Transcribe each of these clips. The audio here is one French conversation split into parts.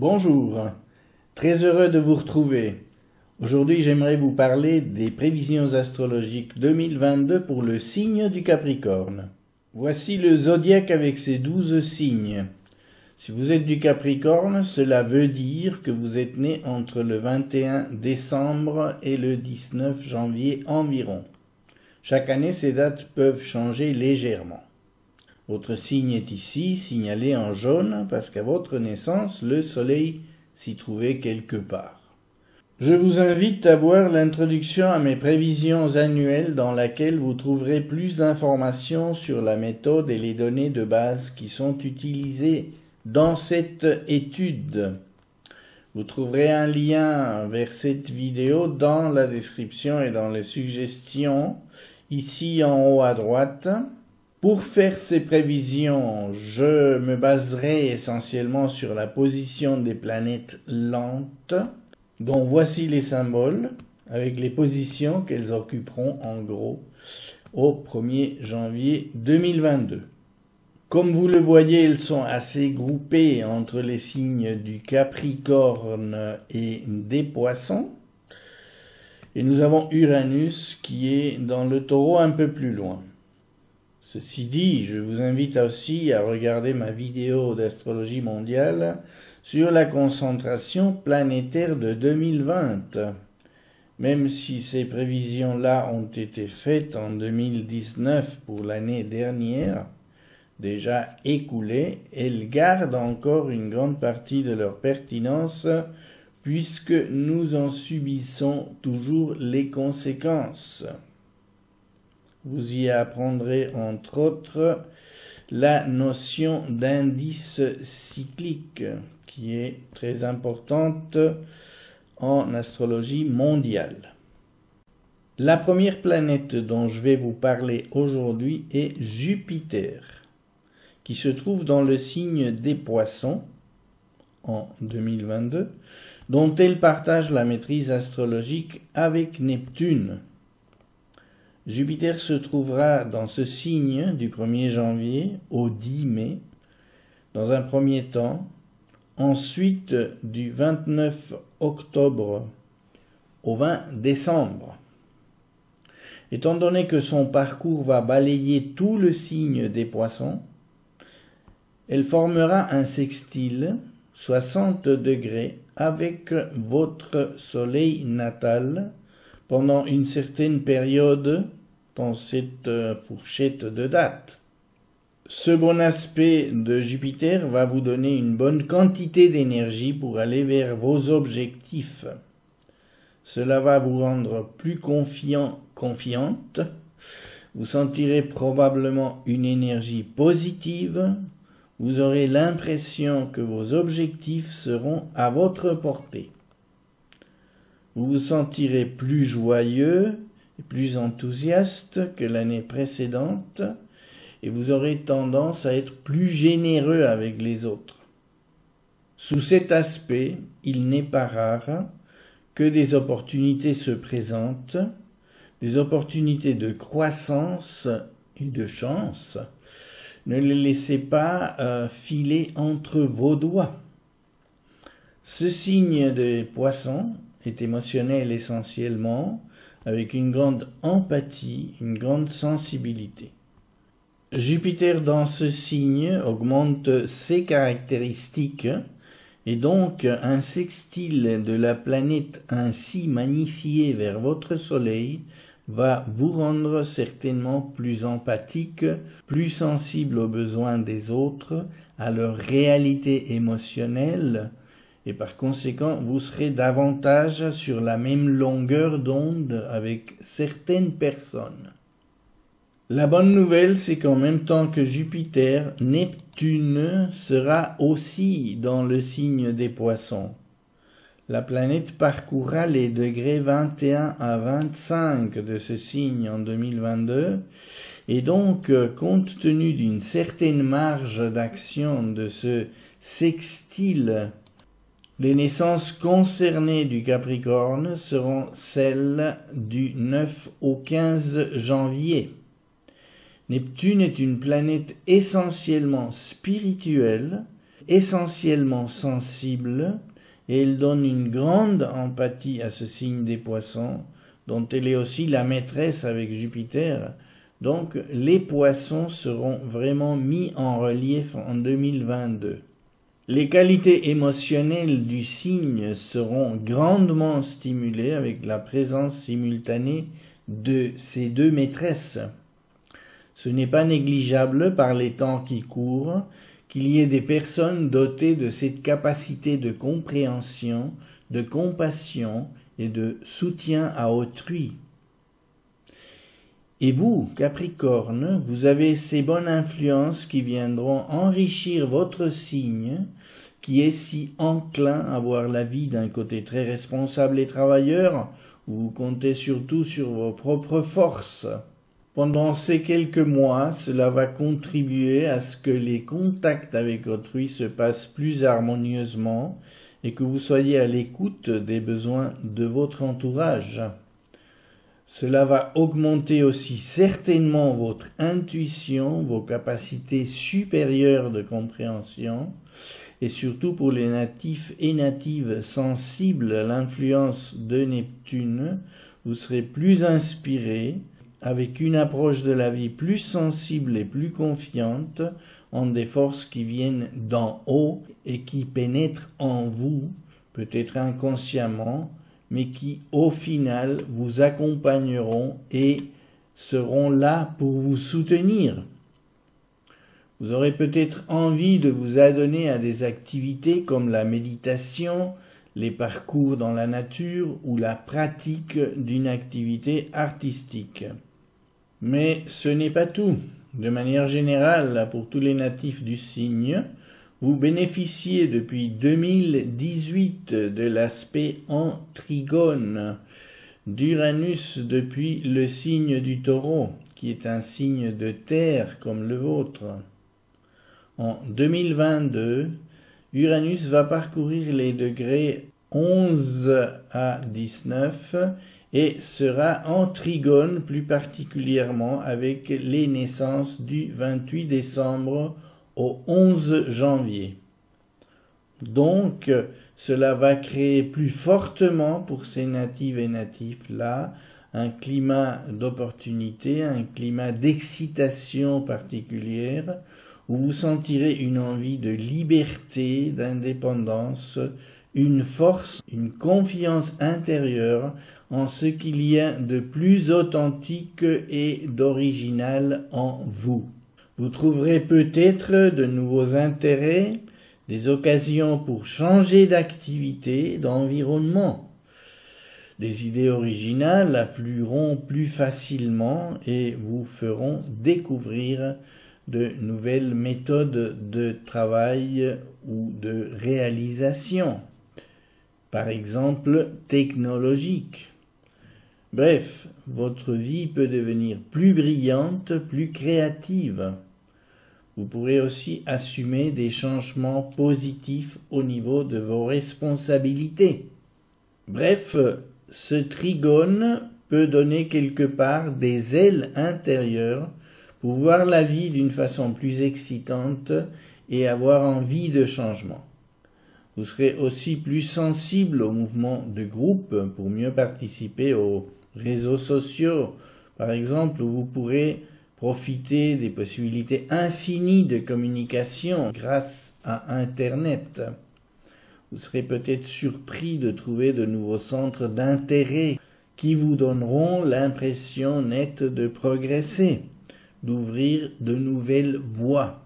Bonjour, très heureux de vous retrouver. Aujourd'hui, j'aimerais vous parler des prévisions astrologiques 2022 pour le signe du Capricorne. Voici le zodiaque avec ses 12 signes. Si vous êtes du Capricorne, cela veut dire que vous êtes né entre le 21 décembre et le 19 janvier environ. Chaque année, ces dates peuvent changer légèrement. Votre signe est ici, signalé en jaune, parce qu'à votre naissance, le soleil s'y trouvait quelque part. Je vous invite à voir l'introduction à mes prévisions annuelles dans laquelle vous trouverez plus d'informations sur la méthode et les données de base qui sont utilisées dans cette étude. Vous trouverez un lien vers cette vidéo dans la description et dans les suggestions, ici en haut à droite. Pour faire ces prévisions, je me baserai essentiellement sur la position des planètes lentes, dont voici les symboles, avec les positions qu'elles occuperont en gros au 1er janvier 2022. Comme vous le voyez, elles sont assez groupées entre les signes du Capricorne et des Poissons. Et nous avons Uranus qui est dans le Taureau un peu plus loin. Ceci dit, je vous invite aussi à regarder ma vidéo d'astrologie mondiale sur la concentration planétaire de 2020. Même si ces prévisions-là ont été faites en 2019 pour l'année dernière, déjà écoulée, elles gardent encore une grande partie de leur pertinence puisque nous en subissons toujours les conséquences. Vous y apprendrez entre autres la notion d'indice cyclique qui est très importante en astrologie mondiale. La première planète dont je vais vous parler aujourd'hui est Jupiter, qui se trouve dans le signe des Poissons en 2022, dont elle partage la maîtrise astrologique avec Neptune. Jupiter se trouvera dans ce signe du 1er janvier au 10 mai, dans un premier temps, ensuite du 29 octobre au 20 décembre. Étant donné que son parcours va balayer tout le signe des Poissons, elle formera un sextile 60 degrés avec votre soleil natal pendant une certaine période dans cette fourchette de dates. Ce bon aspect de Jupiter va vous donner une bonne quantité d'énergie pour aller vers vos objectifs. Cela va vous rendre plus confiante. Vous sentirez probablement une énergie positive. Vous aurez l'impression que vos objectifs seront à votre portée. Vous vous sentirez plus joyeux et plus enthousiaste que l'année précédente et vous aurez tendance à être plus généreux avec les autres. Sous cet aspect, il n'est pas rare que des opportunités se présentent, des opportunités de croissance et de chance. Ne les laissez pas filer entre vos doigts. Ce signe des Poissons est émotionnel essentiellement, avec une grande empathie, une grande sensibilité. Jupiter dans ce signe augmente ses caractéristiques et donc un sextile de la planète ainsi magnifié vers votre soleil va vous rendre certainement plus empathique, plus sensible aux besoins des autres, à leur réalité émotionnelle, et par conséquent, vous serez davantage sur la même longueur d'onde avec certaines personnes. La bonne nouvelle, c'est qu'en même temps que Jupiter, Neptune sera aussi dans le signe des Poissons. La planète parcourra les degrés 21 à 25 de ce signe en 2022, et donc, compte tenu d'une certaine marge d'action de ce sextile, les naissances concernées du Capricorne seront celles du 9 au 15 janvier. Neptune est une planète essentiellement spirituelle essentiellement sensible et elle donne une grande empathie à ce signe des Poissons, dont elle est aussi la maîtresse avec Jupiter. Donc les Poissons seront vraiment mis en relief en 2022. Les qualités émotionnelles du signe seront grandement stimulées avec la présence simultanée de ces deux maîtresses. Ce n'est pas négligeable par les temps qui courent qu'il y ait des personnes dotées de cette capacité de compréhension, de compassion et de soutien à autrui. Et vous, Capricorne, vous avez ces bonnes influences qui viendront enrichir votre signe, qui est si enclin à voir la vie d'un côté très responsable et travailleur, où vous comptez surtout sur vos propres forces. Pendant ces quelques mois, cela va contribuer à ce que les contacts avec autrui se passent plus harmonieusement et que vous soyez à l'écoute des besoins de votre entourage. Cela va augmenter aussi certainement votre intuition, vos capacités supérieures de compréhension, et surtout pour les natifs et natives sensibles à l'influence de Neptune, vous serez plus inspirés, avec une approche de la vie plus sensible et plus confiante en des forces qui viennent d'en haut et qui pénètrent en vous, peut-être inconsciemment, mais qui au final vous accompagneront et seront là pour vous soutenir. Vous aurez peut-être envie de vous adonner à des activités comme la méditation, les parcours dans la nature ou la pratique d'une activité artistique. Mais ce n'est pas tout. De manière générale, pour tous les natifs du signe, vous bénéficiez depuis 2018 de l'aspect en trigone d'Uranus depuis le signe du Taureau, qui est un signe de terre comme le vôtre. En 2022, Uranus va parcourir les degrés 11 à 19 et sera en trigone plus particulièrement avec les naissances du 28 décembre au 11 janvier. Donc, cela va créer plus fortement pour ces natives et natifs-là un climat d'opportunité, un climat d'excitation particulière, où vous sentirez une envie de liberté, d'indépendance, une force, une confiance intérieure en ce qu'il y a de plus authentique et d'original en vous. Vous trouverez peut-être de nouveaux intérêts, des occasions pour changer d'activité, d'environnement. Des idées originales afflueront plus facilement et vous feront découvrir de nouvelles méthodes de travail ou de réalisation, par exemple technologiques. Bref, votre vie peut devenir plus brillante, plus créative. Vous pourrez aussi assumer des changements positifs au niveau de vos responsabilités. Bref, ce trigone peut donner quelque part des ailes intérieures pour voir la vie d'une façon plus excitante et avoir envie de changement. Vous serez aussi plus sensible aux mouvements de groupe pour mieux participer aux réseaux sociaux, par exemple, où vous pourrez profiter des possibilités infinies de communication grâce à Internet. Vous serez peut-être surpris de trouver de nouveaux centres d'intérêt qui vous donneront l'impression nette de progresser, d'ouvrir de nouvelles voies.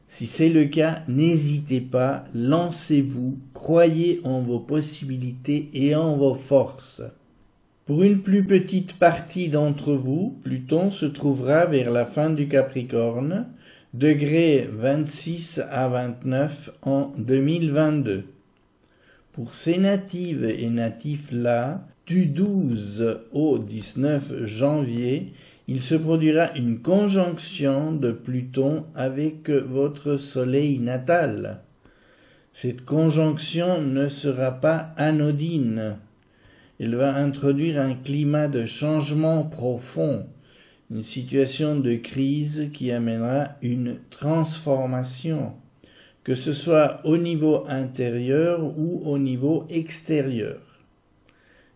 Si c'est le cas, n'hésitez pas, lancez-vous, croyez en vos possibilités et en vos forces. Pour une plus petite partie d'entre vous, Pluton se trouvera vers la fin du Capricorne, degrés 26 à 29 en 2022. Pour ces natives et natifs-là, du 12 au 19 janvier, il se produira une conjonction de Pluton avec votre soleil natal. Cette conjonction ne sera pas anodine. Elle va introduire un climat de changement profond, une situation de crise qui amènera une transformation, que ce soit au niveau intérieur ou au niveau extérieur.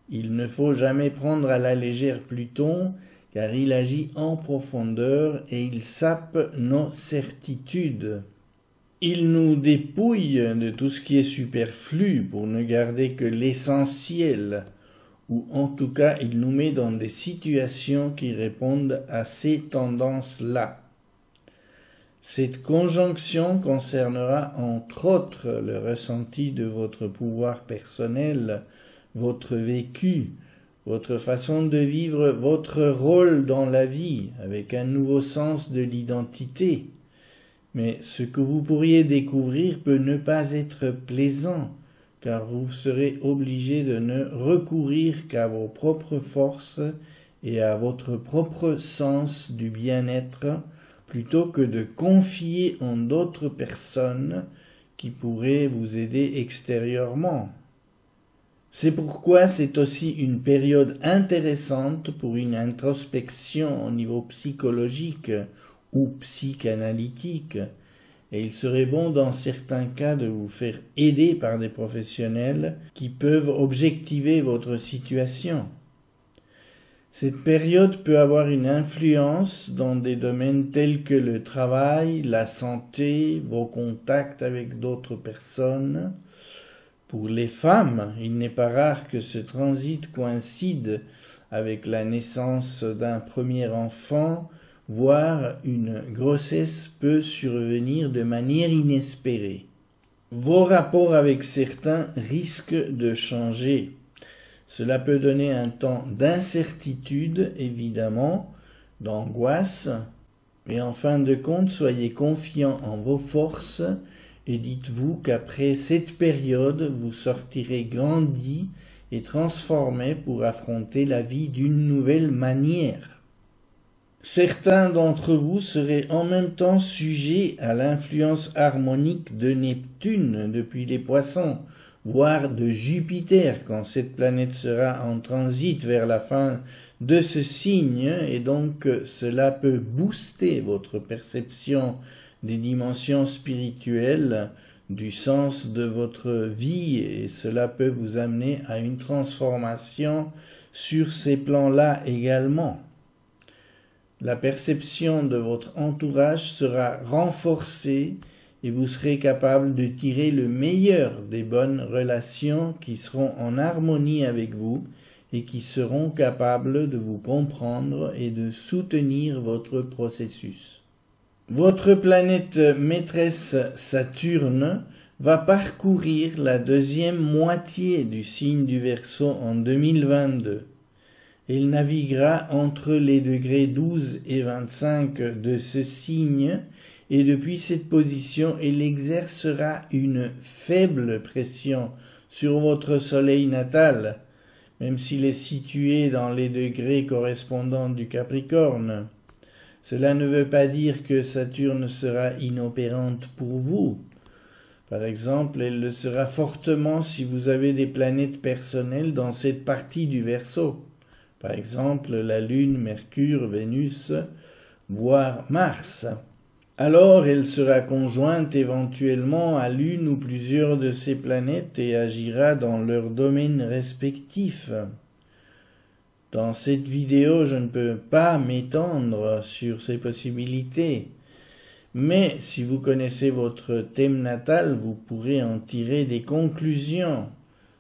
Il ne faut jamais prendre à la légère Pluton, car il agit en profondeur et il sape nos certitudes. Il nous dépouille de tout ce qui est superflu pour ne garder que l'essentiel, ou en tout cas il nous met dans des situations qui répondent à ces tendances-là. Cette conjonction concernera entre autres le ressenti de votre pouvoir personnel, votre vécu, votre façon de vivre votre rôle dans la vie avec un nouveau sens de l'identité. Mais ce que vous pourriez découvrir peut ne pas être plaisant, car vous serez obligé de ne recourir qu'à vos propres forces et à votre propre sens du bien-être, plutôt que de confier en d'autres personnes qui pourraient vous aider extérieurement. C'est pourquoi c'est aussi une période intéressante pour une introspection au niveau psychologique ou psychanalytique, et il serait bon dans certains cas de vous faire aider par des professionnels qui peuvent objectiver votre situation. Cette période peut avoir une influence dans des domaines tels que le travail, la santé, vos contacts avec d'autres personnes. Pour les femmes, il n'est pas rare que ce transit coïncide avec la naissance d'un premier enfant, voire une grossesse peut survenir de manière inespérée. Vos rapports avec certains risquent de changer. Cela peut donner un temps d'incertitude, évidemment, d'angoisse, mais en fin de compte, soyez confiants en vos forces et dites-vous qu'après cette période, vous sortirez grandi et transformé pour affronter la vie d'une nouvelle manière. Certains d'entre vous seraient en même temps sujets à l'influence harmonique de Neptune depuis les Poissons, voire de Jupiter quand cette planète sera en transit vers la fin de ce signe, et donc cela peut booster votre perception des dimensions spirituelles, du sens de votre vie, et cela peut vous amener à une transformation sur ces plans-là également. La perception de votre entourage sera renforcée et vous serez capable de tirer le meilleur des bonnes relations qui seront en harmonie avec vous et qui seront capables de vous comprendre et de soutenir votre processus. Votre planète maîtresse Saturne va parcourir la deuxième moitié du signe du Verseau en 2022. Il naviguera entre les degrés 12 et 25 de ce signe, et depuis cette position, il exercera une faible pression sur votre soleil natal, même s'il est situé dans les degrés correspondants du Capricorne. Cela ne veut pas dire que Saturne sera inopérante pour vous. Par exemple, elle le sera fortement si vous avez des planètes personnelles dans cette partie du Verseau. Par exemple, la Lune, Mercure, Vénus, voire Mars. Alors, elle sera conjointe éventuellement à l'une ou plusieurs de ces planètes et agira dans leurs domaines respectifs. Dans cette vidéo, je ne peux pas m'étendre sur ces possibilités. Mais si vous connaissez votre thème natal, vous pourrez en tirer des conclusions,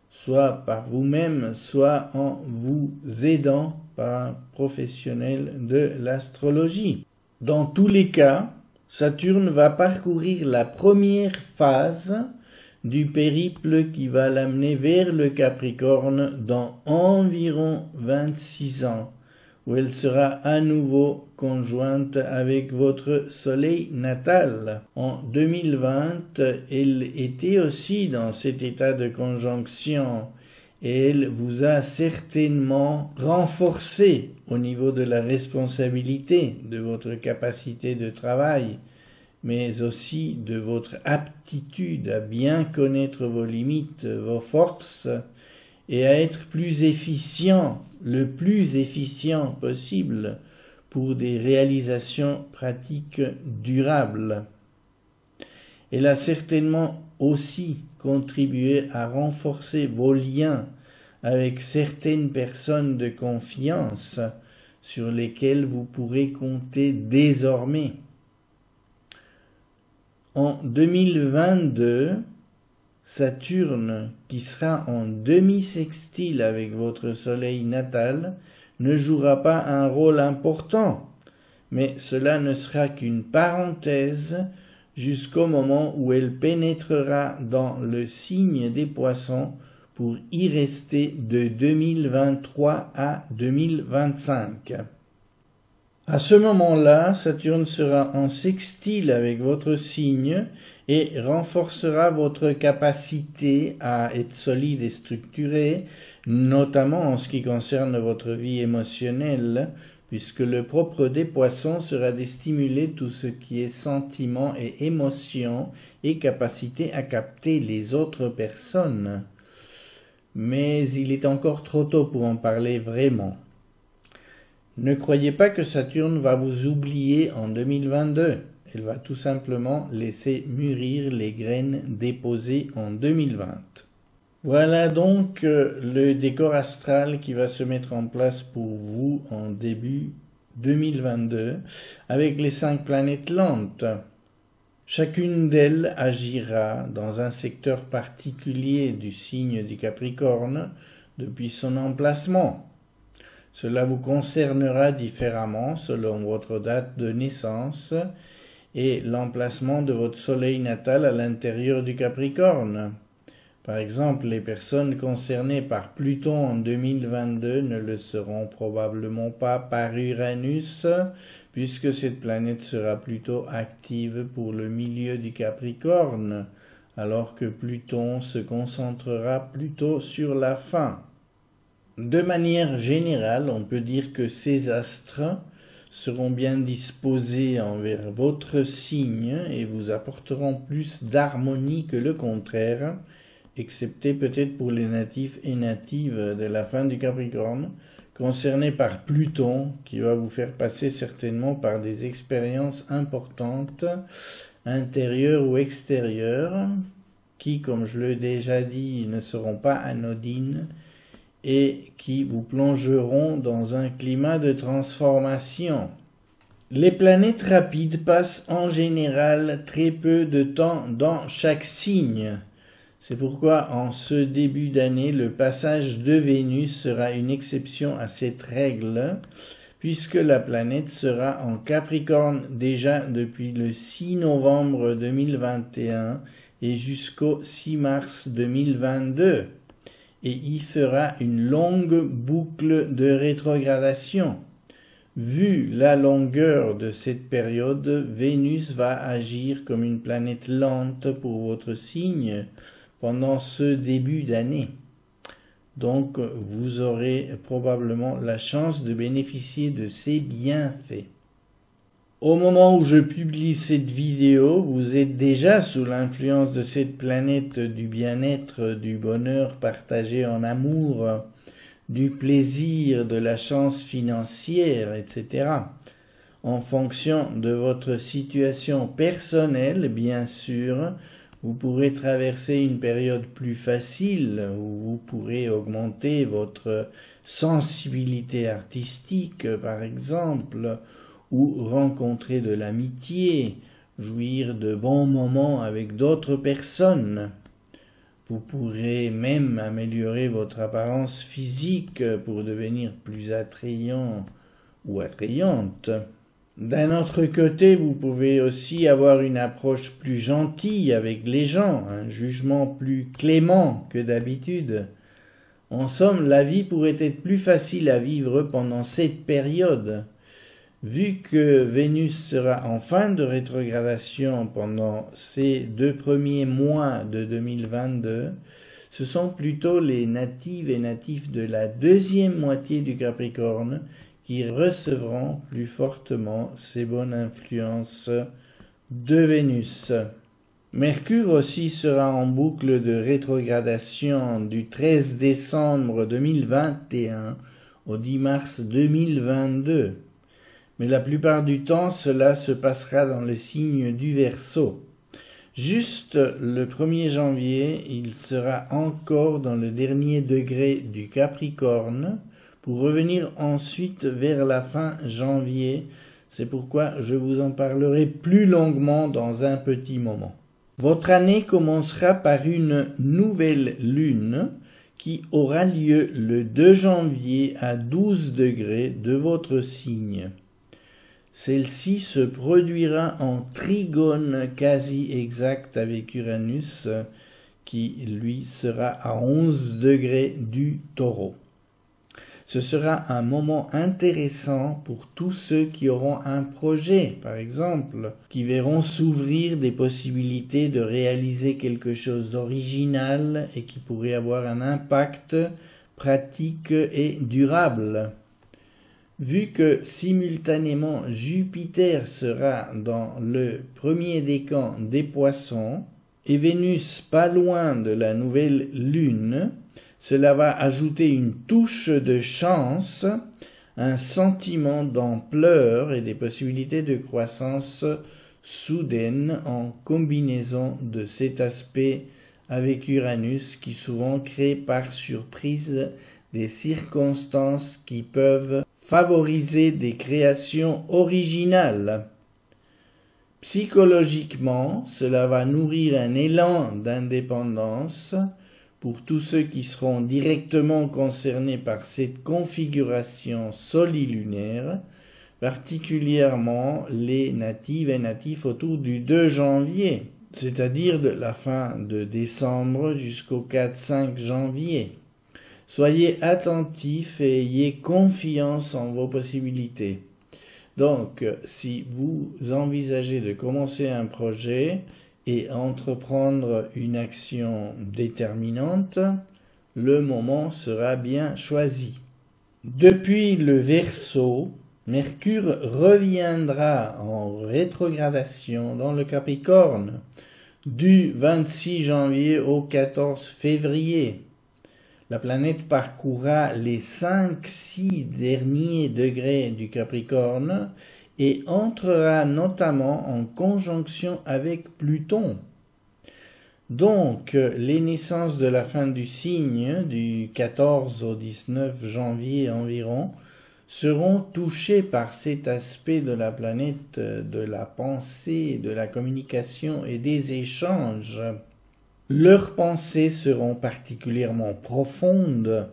soit par vous-même, soit en vous aidant par un professionnel de l'astrologie. Dans tous les cas, Saturne va parcourir la première phase du périple qui va l'amener vers le Capricorne dans environ 26 ans, où elle sera à nouveau conjointe avec votre soleil natal. En 2020, elle était aussi dans cet état de conjonction et elle vous a certainement renforcé au niveau de la responsabilité de votre capacité de travail, mais aussi de votre aptitude à bien connaître vos limites, vos forces, et à être plus efficient, le plus efficient possible pour des réalisations pratiques durables. Elle a certainement aussi contribué à renforcer vos liens avec certaines personnes de confiance sur lesquelles vous pourrez compter désormais. En 2022, Saturne, qui sera en demi-sextile avec votre soleil natal, ne jouera pas un rôle important, mais cela ne sera qu'une parenthèse jusqu'au moment où elle pénétrera dans le signe des Poissons pour y rester de 2023 à 2025. À ce moment-là, Saturne sera en sextile avec votre signe et renforcera votre capacité à être solide et structuré, notamment en ce qui concerne votre vie émotionnelle, puisque le propre des Poissons sera de stimuler tout ce qui est sentiment et émotion et capacité à capter les autres personnes. Mais il est encore trop tôt pour en parler vraiment. Ne croyez pas que Saturne va vous oublier en 2022. Elle va tout simplement laisser mûrir les graines déposées en 2020. Voilà donc le décor astral qui va se mettre en place pour vous en début 2022 avec les 5 planètes lentes. Chacune d'elles agira dans un secteur particulier du signe du Capricorne depuis son emplacement. Cela vous concernera différemment selon votre date de naissance et l'emplacement de votre soleil natal à l'intérieur du Capricorne. Par exemple, les personnes concernées par Pluton en 2022 ne le seront probablement pas par Uranus, puisque cette planète sera plutôt active pour le milieu du Capricorne, alors que Pluton se concentrera plutôt sur la fin. De manière générale, on peut dire que ces astres seront bien disposés envers votre signe et vous apporteront plus d'harmonie que le contraire, excepté peut-être pour les natifs et natives de la fin du Capricorne, concernés par Pluton, qui va vous faire passer certainement par des expériences importantes, intérieures ou extérieures, qui, comme je l'ai déjà dit, ne seront pas anodines, et qui vous plongeront dans un climat de transformation. Les planètes rapides passent en général très peu de temps dans chaque signe. C'est pourquoi en ce début d'année, le passage de Vénus sera une exception à cette règle, puisque la planète sera en Capricorne déjà depuis le 6 novembre 2021 et jusqu'au 6 mars 2022. Et y fera une longue boucle de rétrogradation. Vu la longueur de cette période, Vénus va agir comme une planète lente pour votre signe pendant ce début d'année. Donc, vous aurez probablement la chance de bénéficier de ses bienfaits. Au moment où je publie cette vidéo, vous êtes déjà sous l'influence de cette planète du bien-être, du bonheur partagé en amour, du plaisir, de la chance financière, etc. En fonction de votre situation personnelle, bien sûr, vous pourrez traverser une période plus facile où vous pourrez augmenter votre sensibilité artistique, par exemple, ou rencontrer de l'amitié, jouir de bons moments avec d'autres personnes. Vous pourrez même améliorer votre apparence physique pour devenir plus attrayant ou attrayante. D'un autre côté, vous pouvez aussi avoir une approche plus gentille avec les gens, un jugement plus clément que d'habitude. En somme, la vie pourrait être plus facile à vivre pendant cette période. Vu que Vénus sera en fin de rétrogradation pendant ces 2 premiers mois de 2022, ce sont plutôt les natives et natifs de la deuxième moitié du Capricorne qui recevront plus fortement ces bonnes influences de Vénus. Mercure aussi sera en boucle de rétrogradation du 13 décembre 2021 au 10 mars 2022. Mais la plupart du temps, cela se passera dans le signe du Verseau. Juste le 1er janvier, il sera encore dans le dernier degré du Capricorne, pour revenir ensuite vers la fin janvier. C'est pourquoi je vous en parlerai plus longuement dans un petit moment. Votre année commencera par une nouvelle lune qui aura lieu le 2 janvier à 12 degrés de votre signe. Celle-ci se produira en trigone quasi exact avec Uranus, qui lui sera à 11 degrés du Taureau. Ce sera un moment intéressant pour tous ceux qui auront un projet, par exemple, qui verront s'ouvrir des possibilités de réaliser quelque chose d'original et qui pourrait avoir un impact pratique et durable. Vu que simultanément Jupiter sera dans le premier décan des Poissons et Vénus pas loin de la nouvelle lune, cela va ajouter une touche de chance, un sentiment d'ampleur et des possibilités de croissance soudaine en combinaison de cet aspect avec Uranus qui souvent crée par surprise des circonstances qui peuvent favoriser des créations originales. Psychologiquement, cela va nourrir un élan d'indépendance pour tous ceux qui seront directement concernés par cette configuration solilunaire, particulièrement les natives et natifs autour du 2 janvier, c'est-à-dire de la fin de décembre jusqu'au 4-5 janvier. Soyez attentifs et ayez confiance en vos possibilités. Donc, si vous envisagez de commencer un projet et entreprendre une action déterminante, le moment sera bien choisi. Depuis le Verseau, Mercure reviendra en rétrogradation dans le Capricorne du 26 janvier au 14 février. La planète parcourra les 5-6 derniers degrés du Capricorne et entrera notamment en conjonction avec Pluton. Donc, les naissances de la fin du signe, du 14 au 19 janvier environ, seront touchées par cet aspect de la planète de la pensée, de la communication et des échanges. Leurs pensées seront particulièrement profondes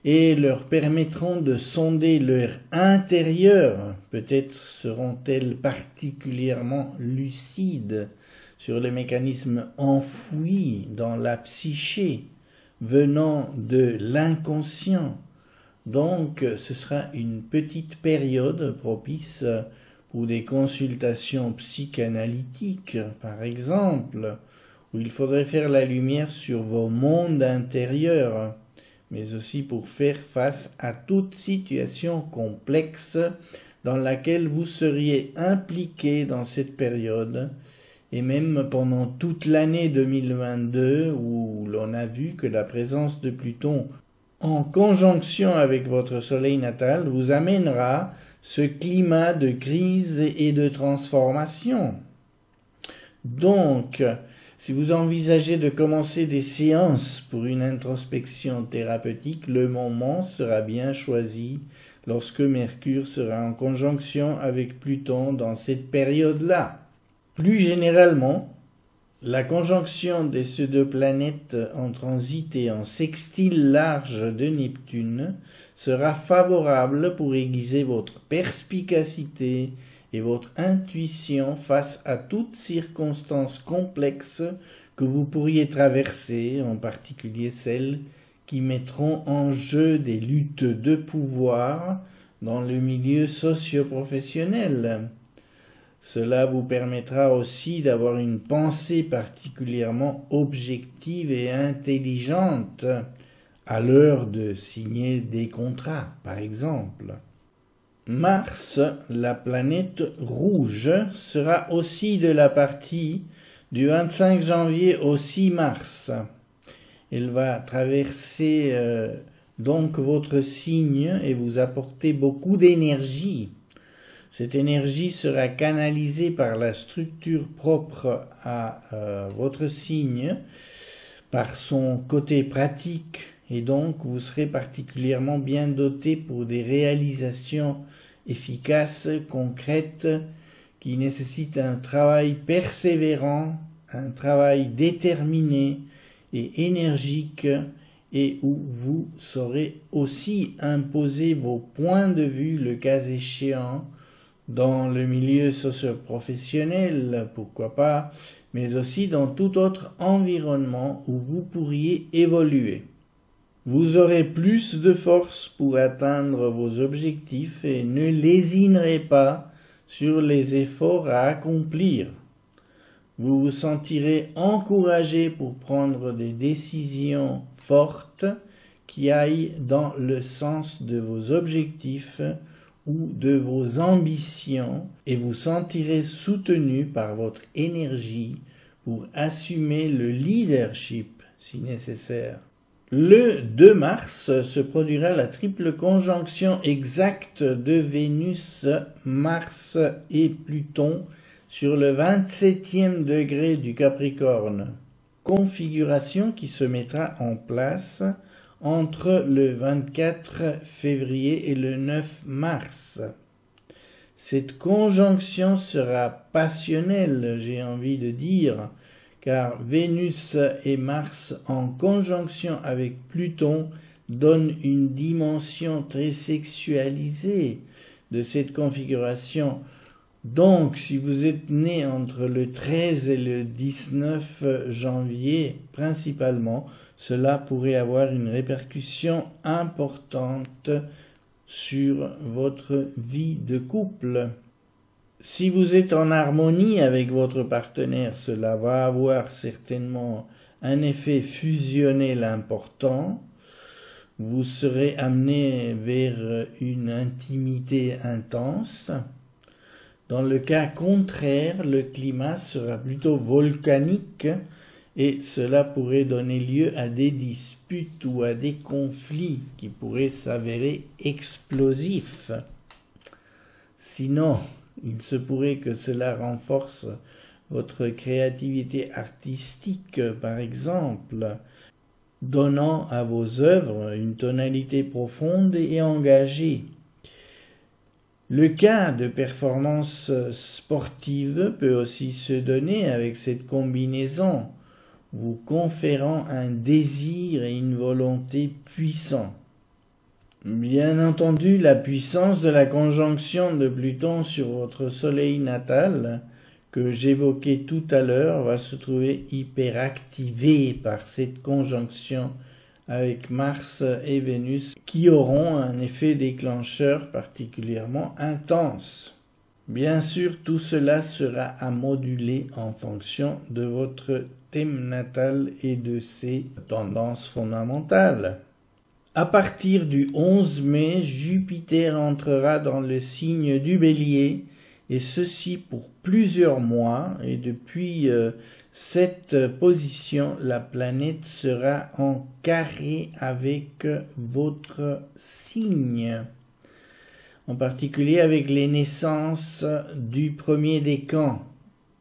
et leur permettront de sonder leur intérieur. Peut-être seront-elles particulièrement lucides sur les mécanismes enfouis dans la psyché, venant de l'inconscient. Donc, ce sera une petite période propice pour des consultations psychanalytiques, par exemple, où il faudrait faire la lumière sur vos mondes intérieurs, mais aussi pour faire face à toute situation complexe dans laquelle vous seriez impliqué dans cette période, et même pendant toute l'année 2022 où l'on a vu que la présence de Pluton en conjonction avec votre soleil natal vous amènera ce climat de crise et de transformation. Donc, si vous envisagez de commencer des séances pour une introspection thérapeutique, le moment sera bien choisi lorsque Mercure sera en conjonction avec Pluton dans cette période-là. Plus généralement, la conjonction de ces deux planètes en transit et en sextile large de Neptune sera favorable pour aiguiser votre perspicacité et votre intuition face à toutes circonstances complexes que vous pourriez traverser, en particulier celles qui mettront en jeu des luttes de pouvoir dans le milieu socio-professionnel. Cela vous permettra aussi d'avoir une pensée particulièrement objective et intelligente à l'heure de signer des contrats, par exemple. Mars, la planète rouge, sera aussi de la partie du 25 janvier au 6 mars. Elle va traverser donc votre signe et vous apporter beaucoup d'énergie. Cette énergie sera canalisée par la structure propre à votre signe, par son côté pratique, et donc vous serez particulièrement bien doté pour des réalisations efficaces, concrètes, qui nécessitent un travail persévérant, un travail déterminé et énergique, et où vous saurez aussi imposer vos points de vue, le cas échéant, dans le milieu socio-professionnel, pourquoi pas, mais aussi dans tout autre environnement où vous pourriez évoluer. Vous aurez plus de force pour atteindre vos objectifs et ne lésinerez pas sur les efforts à accomplir. Vous vous sentirez encouragé pour prendre des décisions fortes qui aillent dans le sens de vos objectifs ou de vos ambitions, et vous sentirez soutenu par votre énergie pour assumer le leadership si nécessaire. Le 2 mars se produira la triple conjonction exacte de Vénus, Mars et Pluton sur le 27e degré du Capricorne, configuration qui se mettra en place entre le 24 février et le 9 mars. Cette conjonction sera passionnelle, j'ai envie de dire, car Vénus et Mars en conjonction avec Pluton donnent une dimension très sexualisée de cette configuration. Donc, si vous êtes né entre le 13 et le 19 janvier, principalement, cela pourrait avoir une répercussion importante sur votre vie de couple. Si vous êtes en harmonie avec votre partenaire, cela va avoir certainement un effet fusionnel important. Vous serez amené vers une intimité intense. Dans le cas contraire, le climat sera plutôt volcanique et cela pourrait donner lieu à des disputes ou à des conflits qui pourraient s'avérer explosifs. Sinon, il se pourrait que cela renforce votre créativité artistique, par exemple, donnant à vos œuvres une tonalité profonde et engagée. Le cas de performance sportive peut aussi se donner avec cette combinaison, vous conférant un désir et une volonté puissants. Bien entendu, la puissance de la conjonction de Pluton sur votre soleil natal, que j'évoquais tout à l'heure, va se trouver hyperactivée par cette conjonction avec Mars et Vénus, qui auront un effet déclencheur particulièrement intense. Bien sûr, tout cela sera à moduler en fonction de votre thème natal et de ses tendances fondamentales. À partir du 11 mai, Jupiter entrera dans le signe du Bélier, et ceci pour plusieurs mois, et depuis cette position, la planète sera en carré avec votre signe, en particulier avec les naissances du premier décan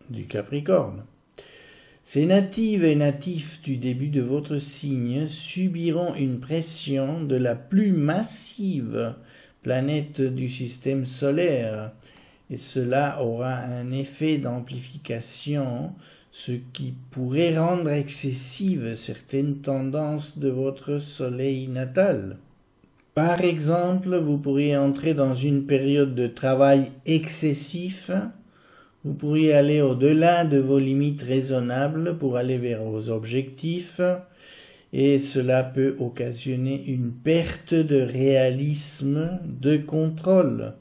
du Capricorne. Ces natives et natifs du début de votre signe subiront une pression de la plus massive planète du système solaire, et cela aura un effet d'amplification, ce qui pourrait rendre excessives certaines tendances de votre soleil natal. Par exemple, vous pourriez entrer dans une période de travail excessif. Vous pourriez aller au-delà de vos limites raisonnables pour aller vers vos objectifs, et cela peut occasionner une perte de réalisme, de contrôle.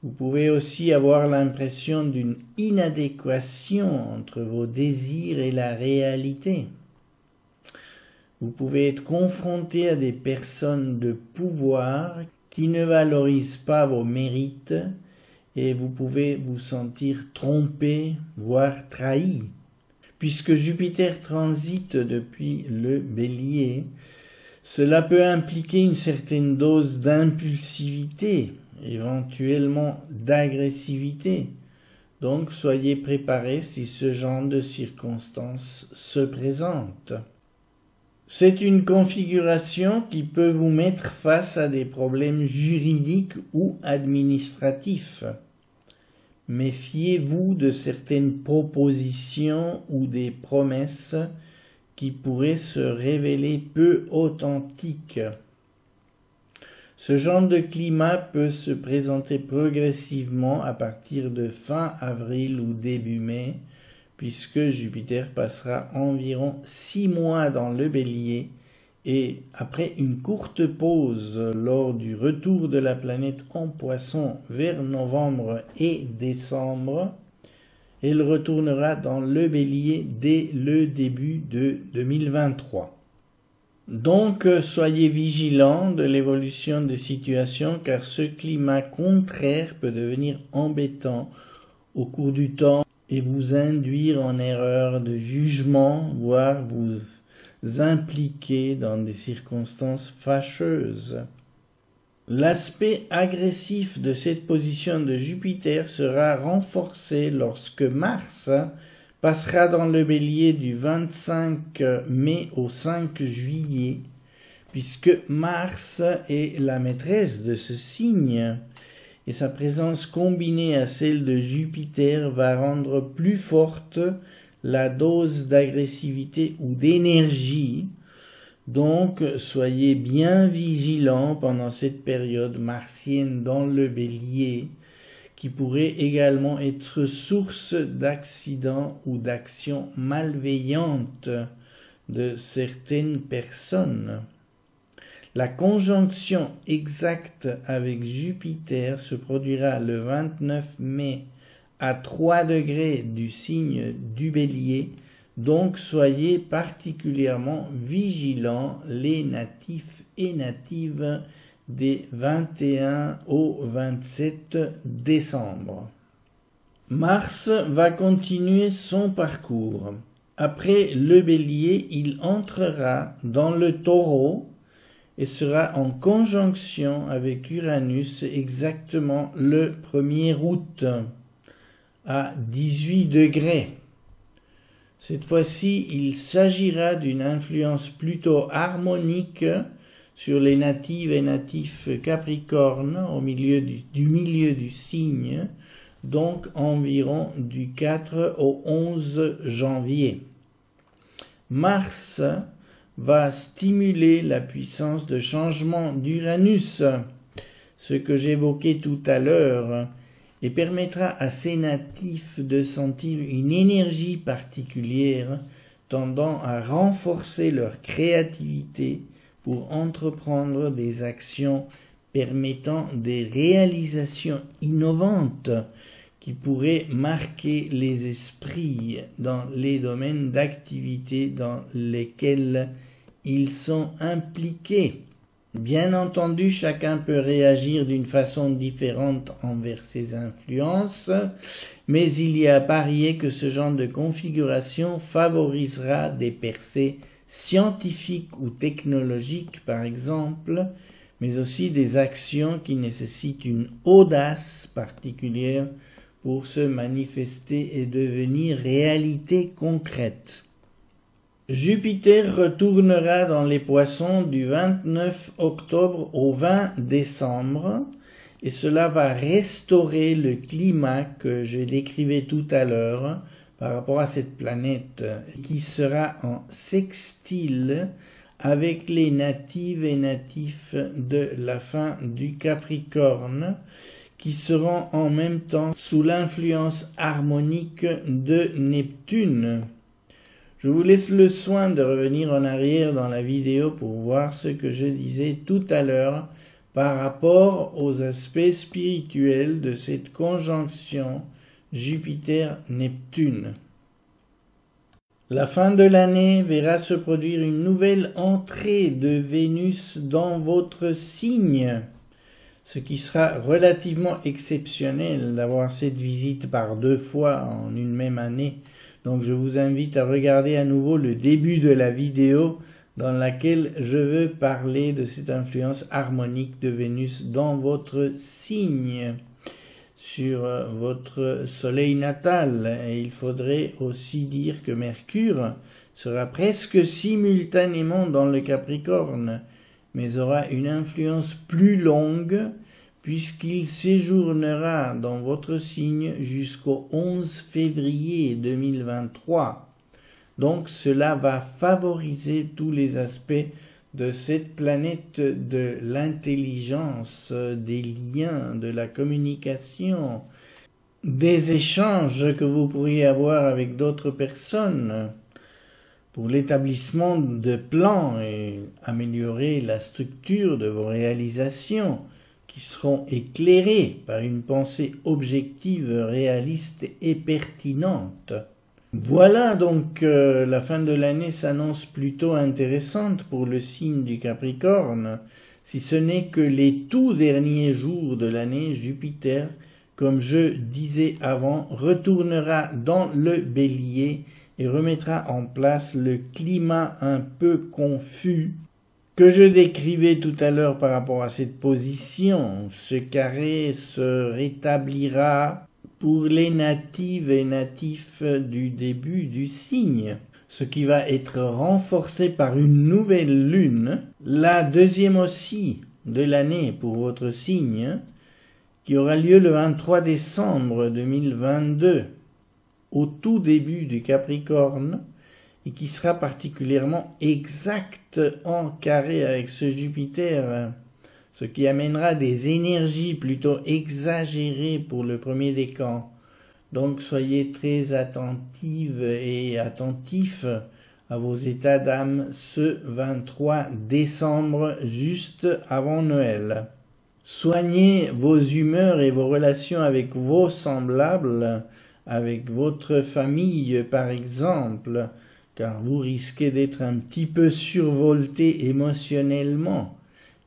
Vous pouvez aussi avoir l'impression d'une inadéquation entre vos désirs et la réalité. Vous pouvez être confronté à des personnes de pouvoir qui ne valorisent pas vos mérites, et vous pouvez vous sentir trompé, voire trahi. Puisque Jupiter transite depuis le Bélier, cela peut impliquer une certaine dose d'impulsivité, éventuellement d'agressivité. Donc soyez préparés si ce genre de circonstances se présente. C'est une configuration qui peut vous mettre face à des problèmes juridiques ou administratifs. Méfiez-vous de certaines propositions ou des promesses qui pourraient se révéler peu authentiques. Ce genre de climat peut se présenter progressivement à partir de fin avril ou début mai, puisque Jupiter passera environ 6 mois dans le Bélier et après une courte pause lors du retour de la planète en Poisson vers novembre et décembre, elle retournera dans le Bélier dès le début de 2023. Donc, soyez vigilants de l'évolution des situations car ce climat contraire peut devenir embêtant au cours du temps et vous induire en erreur de jugement, voire vous impliquer dans des circonstances fâcheuses. L'aspect agressif de cette position de Jupiter sera renforcé lorsque Mars passera dans le Bélier du 25 mai au 5 juillet, puisque Mars est la maîtresse de ce signe, et sa présence combinée à celle de Jupiter va rendre plus forte la dose d'agressivité ou d'énergie. Donc, soyez bien vigilants pendant cette période martienne dans le Bélier, qui pourrait également être source d'accidents ou d'actions malveillantes de certaines personnes. La conjonction exacte avec Jupiter se produira le 29 mai à 3 degrés du signe du Bélier, donc soyez particulièrement vigilants les natifs et natives des 21 au 27 décembre. Mars va continuer son parcours. Après le Bélier, il entrera dans le Taureau et sera en conjonction avec Uranus exactement le 1er août à 18 degrés. Cette fois-ci, il s'agira d'une influence plutôt harmonique sur les natives et natifs Capricorne au milieu du signe, donc environ du 4 au 11 janvier. Mars va stimuler la puissance de changement d'Uranus, ce que j'évoquais tout à l'heure, et permettra à ces natifs de sentir une énergie particulière tendant à renforcer leur créativité pour entreprendre des actions permettant des réalisations innovantes qui pourraient marquer les esprits dans les domaines d'activité dans lesquels ils sont impliqués. Bien entendu, chacun peut réagir d'une façon différente envers ces influences, mais il y a à parier que ce genre de configuration favorisera des percées scientifiques ou technologiques par exemple, mais aussi des actions qui nécessitent une audace particulière pour se manifester et devenir réalité concrète. Jupiter retournera dans les Poissons du 29 octobre au 20 décembre et cela va restaurer le climat que je décrivais tout à l'heure par rapport à cette planète qui sera en sextile avec les natives et natifs de la fin du Capricorne qui seront en même temps sous l'influence harmonique de Neptune. Je vous laisse le soin de revenir en arrière dans la vidéo pour voir ce que je disais tout à l'heure par rapport aux aspects spirituels de cette conjonction Jupiter-Neptune. La fin de l'année verra se produire une nouvelle entrée de Vénus dans votre signe, ce qui sera relativement exceptionnel d'avoir cette visite par 2 fois en une même année. Donc je vous invite à regarder à nouveau le début de la vidéo dans laquelle je veux parler de cette influence harmonique de Vénus dans votre signe, sur votre soleil natal. Et il faudrait aussi dire que Mercure sera presque simultanément dans le Capricorne, mais aura une influence plus longue, puisqu'il séjournera dans votre signe jusqu'au 11 février 2023. Donc cela va favoriser tous les aspects de cette planète de l'intelligence, des liens, de la communication, des échanges que vous pourriez avoir avec d'autres personnes pour l'établissement de plans et améliorer la structure de vos réalisations qui seront éclairées par une pensée objective, réaliste et pertinente. Voilà donc, la fin de l'année s'annonce plutôt intéressante pour le signe du Capricorne, si ce n'est que les tout derniers jours de l'année, Jupiter, comme je disais avant, retournera dans le Bélier et remettra en place le climat un peu confus que je décrivais tout à l'heure par rapport à cette position. Ce carré se rétablira pour les natives et natifs du début du signe, ce qui va être renforcé par une nouvelle lune, la deuxième aussi de l'année pour votre signe, qui aura lieu le 23 décembre 2022, au tout début du Capricorne, et qui sera particulièrement exact en carré avec ce Jupiter, ce qui amènera des énergies plutôt exagérées pour le premier décan. Donc soyez très attentives et attentifs à vos états d'âme ce 23 décembre, juste avant Noël. Soignez vos humeurs et vos relations avec vos semblables, avec votre famille par exemple, car vous risquez d'être un petit peu survolté émotionnellement,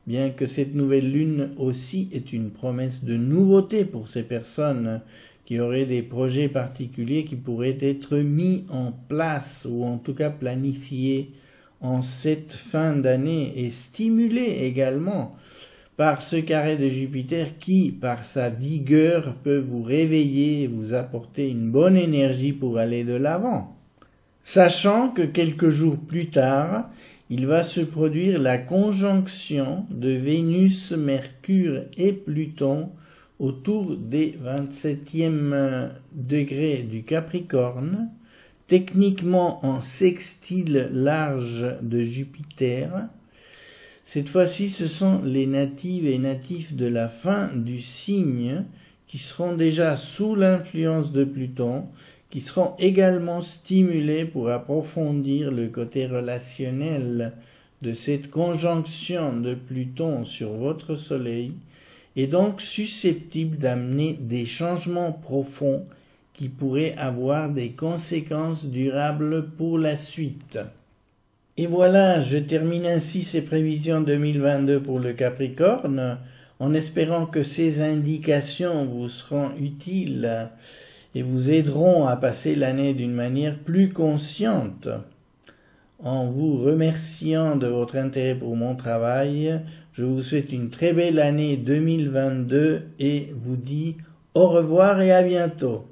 bien que cette nouvelle lune aussi est une promesse de nouveauté pour ces personnes qui auraient des projets particuliers qui pourraient être mis en place ou en tout cas planifiés en cette fin d'année et stimulés également par ce carré de Jupiter qui, par sa vigueur, peut vous réveiller et vous apporter une bonne énergie pour aller de l'avant. Sachant que quelques jours plus tard, il va se produire la conjonction de Vénus, Mercure et Pluton autour des 27e degrés du Capricorne, techniquement en sextile large de Jupiter. Cette fois-ci, ce sont les natives et natifs de la fin du signe qui seront déjà sous l'influence de Pluton, qui seront également stimulés pour approfondir le côté relationnel de cette conjonction de Pluton sur votre Soleil, et donc susceptibles d'amener des changements profonds qui pourraient avoir des conséquences durables pour la suite. Et voilà, je termine ainsi ces prévisions 2022 pour le Capricorne, en espérant que ces indications vous seront utiles et vous aideront à passer l'année d'une manière plus consciente. En vous remerciant de votre intérêt pour mon travail, je vous souhaite une très belle année 2022 et vous dis au revoir et à bientôt.